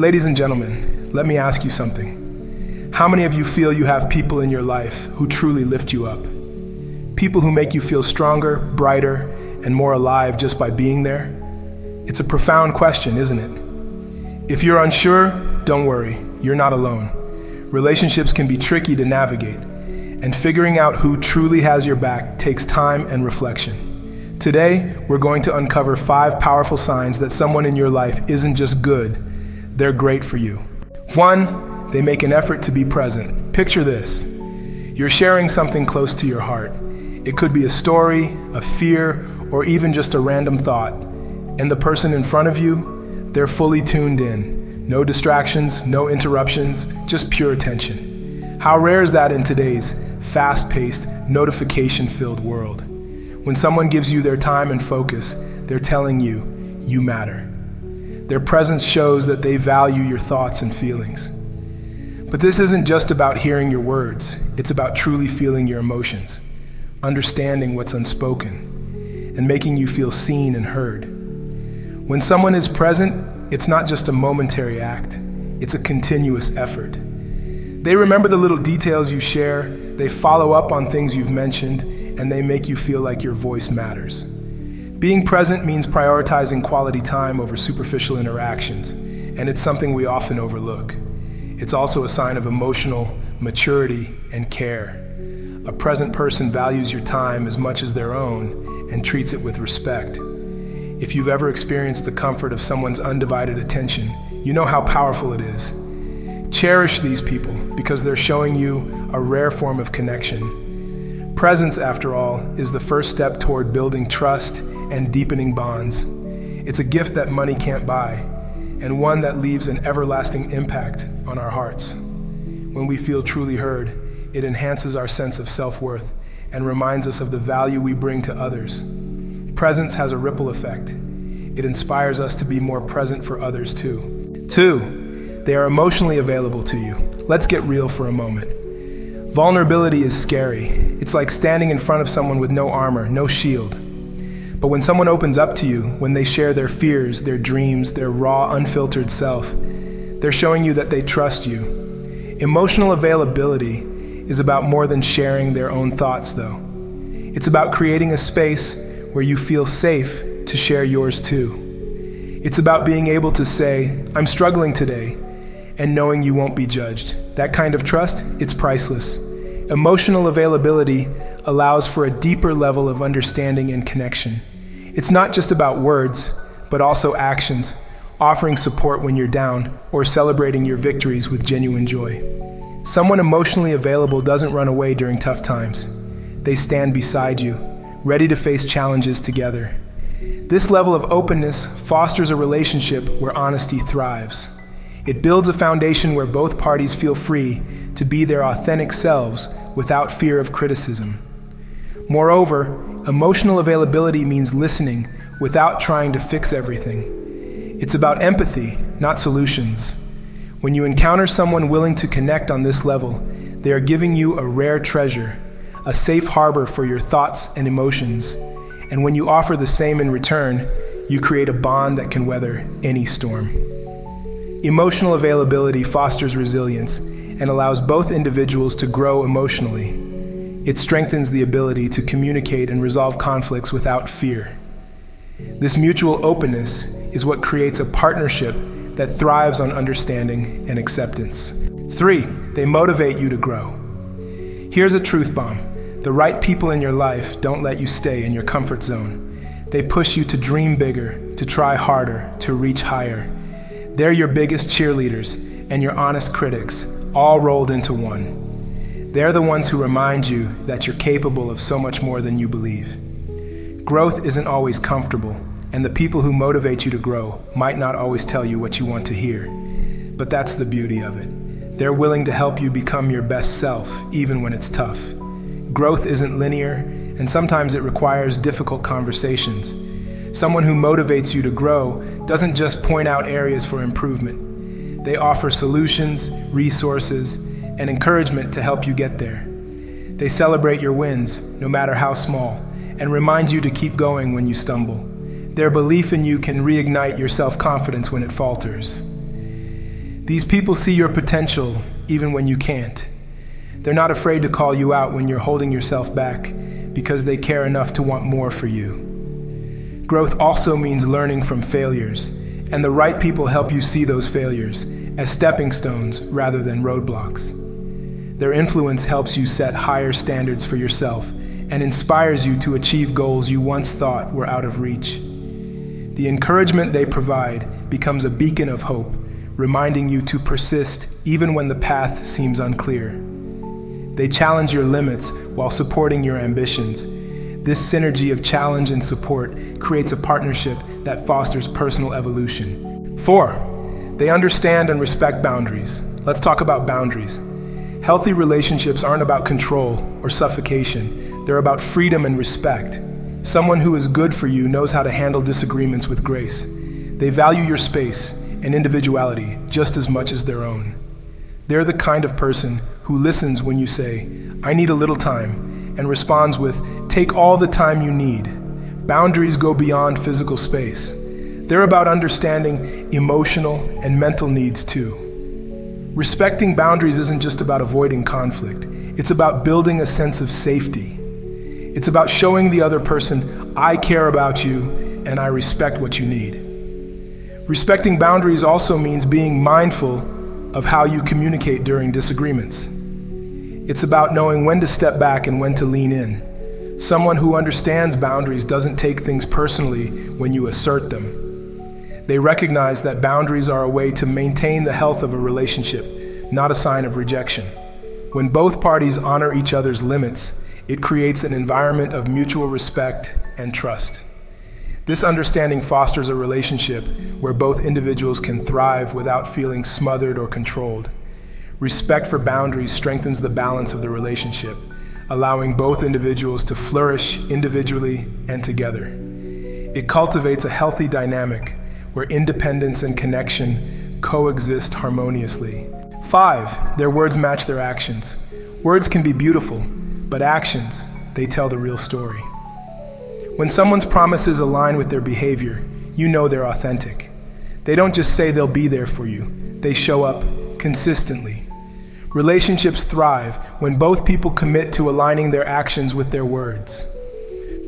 Ladies and gentlemen, let me ask you something. How many of you feel you have people in your life who truly lift you up? People who make you feel stronger, brighter, and more alive just by being there? It's a profound question, isn't it? If you're unsure, don't worry, you're not alone. Relationships can be tricky to navigate, and figuring out who truly has your back takes time and reflection. Today, we're going to uncover 5 powerful signs that someone in your life isn't just good, they're great for you. 1, they make an effort to be present. Picture this. You're sharing something close to your heart. It could be a story, a fear, or even just a random thought. And the person in front of you, they're fully tuned in. No distractions, no interruptions, just pure attention. How rare is that in today's fast-paced, notification-filled world? When someone gives you their time and focus, they're telling you, you matter. Their presence shows that they value your thoughts and feelings. But this isn't just about hearing your words, it's about truly feeling your emotions, understanding what's unspoken, and making you feel seen and heard. When someone is present, it's not just a momentary act, it's a continuous effort. They remember the little details you share, they follow up on things you've mentioned, and they make you feel like your voice matters. Being present means prioritizing quality time over superficial interactions, and it's something we often overlook. It's also a sign of emotional maturity and care. A present person values your time as much as their own and treats it with respect. If you've ever experienced the comfort of someone's undivided attention, you know how powerful it is. Cherish these people because they're showing you a rare form of connection. Presence, after all, is the first step toward building trust and deepening bonds. It's a gift that money can't buy, and one that leaves an everlasting impact on our hearts. When we feel truly heard, it enhances our sense of self-worth and reminds us of the value we bring to others. Presence has a ripple effect. It inspires us to be more present for others too. 2, they are emotionally available to you. Let's get real for a moment. Vulnerability is scary. It's like standing in front of someone with no armor, no shield. But when someone opens up to you, when they share their fears, their dreams, their raw, unfiltered self, they're showing you that they trust you. Emotional availability is about more than sharing their own thoughts, though. It's about creating a space where you feel safe to share yours too. It's about being able to say, I'm struggling today, and knowing you won't be judged. That kind of trust, it's priceless. Emotional availability allows for a deeper level of understanding and connection. It's not just about words, but also actions, offering support when you're down, or celebrating your victories with genuine joy. Someone emotionally available doesn't run away during tough times. They stand beside you, ready to face challenges together. This level of openness fosters a relationship where honesty thrives. It builds a foundation where both parties feel free to be their authentic selves without fear of criticism. Moreover, emotional availability means listening without trying to fix everything. It's about empathy, not solutions. When you encounter someone willing to connect on this level, they are giving you a rare treasure, a safe harbor for your thoughts and emotions. And when you offer the same in return, you create a bond that can weather any storm. Emotional availability fosters resilience and allows both individuals to grow emotionally. It strengthens the ability to communicate and resolve conflicts without fear. This mutual openness is what creates a partnership that thrives on understanding and acceptance. 3, they motivate you to grow. Here's a truth bomb. The right people in your life don't let you stay in your comfort zone. They push you to dream bigger, to try harder, to reach higher. They're your biggest cheerleaders and your honest critics, all rolled into one. They're the ones who remind you that you're capable of so much more than you believe. Growth isn't always comfortable, and the people who motivate you to grow might not always tell you what you want to hear. But that's the beauty of it. They're willing to help you become your best self, even when it's tough. Growth isn't linear, and sometimes it requires difficult conversations. Someone who motivates you to grow doesn't just point out areas for improvement. They offer solutions, resources, and encouragement to help you get there. They celebrate your wins, no matter how small, and remind you to keep going when you stumble. Their belief in you can reignite your self-confidence when it falters. These people see your potential even when you can't. They're not afraid to call you out when you're holding yourself back because they care enough to want more for you. Growth also means learning from failures, and the right people help you see those failures as stepping stones rather than roadblocks. Their influence helps you set higher standards for yourself and inspires you to achieve goals you once thought were out of reach. The encouragement they provide becomes a beacon of hope, reminding you to persist even when the path seems unclear. They challenge your limits while supporting your ambitions. This synergy of challenge and support creates a partnership that fosters personal evolution. 4, they understand and respect boundaries. Let's talk about boundaries. Healthy relationships aren't about control or suffocation. They're about freedom and respect. Someone who is good for you knows how to handle disagreements with grace. They value your space and individuality just as much as their own. They're the kind of person who listens when you say, "I need a little time," and responds with, "Take all the time you need." Boundaries go beyond physical space. They're about understanding emotional and mental needs too. Respecting boundaries isn't just about avoiding conflict. It's about building a sense of safety. It's about showing the other person, "I care about you and I respect what you need." Respecting boundaries also means being mindful of how you communicate during disagreements. It's about knowing when to step back and when to lean in. Someone who understands boundaries doesn't take things personally when you assert them. They recognize that boundaries are a way to maintain the health of a relationship, not a sign of rejection. When both parties honor each other's limits, it creates an environment of mutual respect and trust. This understanding fosters a relationship where both individuals can thrive without feeling smothered or controlled. Respect for boundaries strengthens the balance of the relationship, allowing both individuals to flourish individually and together. It cultivates a healthy dynamic where independence and connection coexist harmoniously. 5, their words match their actions. Words can be beautiful, but actions, they tell the real story. When someone's promises align with their behavior, you know they're authentic. They don't just say they'll be there for you, they show up consistently. Relationships thrive when both people commit to aligning their actions with their words.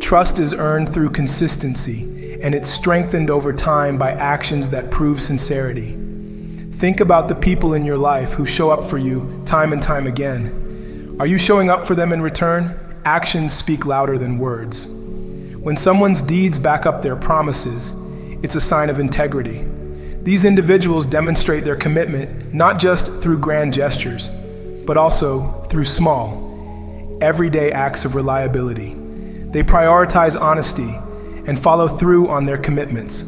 Trust is earned through consistency, and it's strengthened over time by actions that prove sincerity. Think about the people in your life who show up for you time and time again. Are you showing up for them in return? Actions speak louder than words. When someone's deeds back up their promises, it's a sign of integrity. These individuals demonstrate their commitment not just through grand gestures, but also through small, everyday acts of reliability. They prioritize honesty and follow through on their commitments,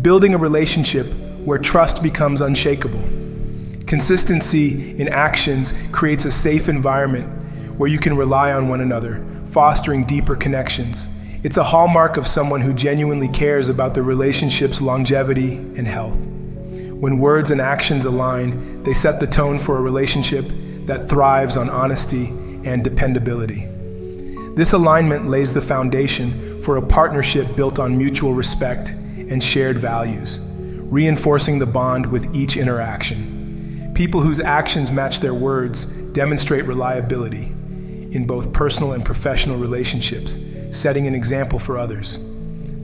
building a relationship where trust becomes unshakable. Consistency in actions creates a safe environment where you can rely on one another, fostering deeper connections. It's a hallmark of someone who genuinely cares about the relationship's longevity and health. When words and actions align, they set the tone for a relationship that thrives on honesty and dependability. This alignment lays the foundation for a partnership built on mutual respect and shared values, reinforcing the bond with each interaction. People whose actions match their words demonstrate reliability in both personal and professional relationships, setting an example for others.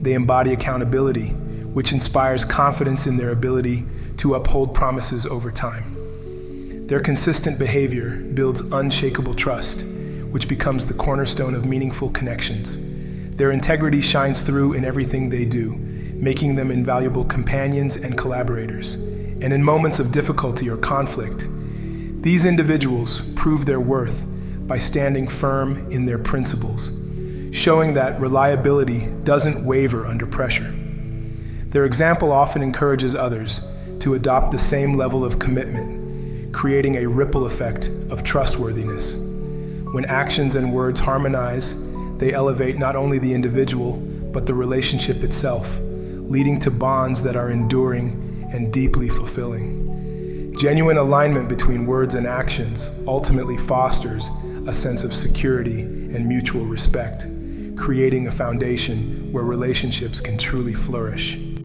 They embody accountability, which inspires confidence in their ability to uphold promises over time. Their consistent behavior builds unshakable trust, which becomes the cornerstone of meaningful connections. Their integrity shines through in everything they do, making them invaluable companions and collaborators. And in moments of difficulty or conflict, these individuals prove their worth by standing firm in their principles, showing that reliability doesn't waver under pressure. Their example often encourages others to adopt the same level of commitment, creating a ripple effect of trustworthiness. When actions and words harmonize, they elevate not only the individual, but the relationship itself, leading to bonds that are enduring and deeply fulfilling. Genuine alignment between words and actions ultimately fosters a sense of security and mutual respect, creating a foundation where relationships can truly flourish.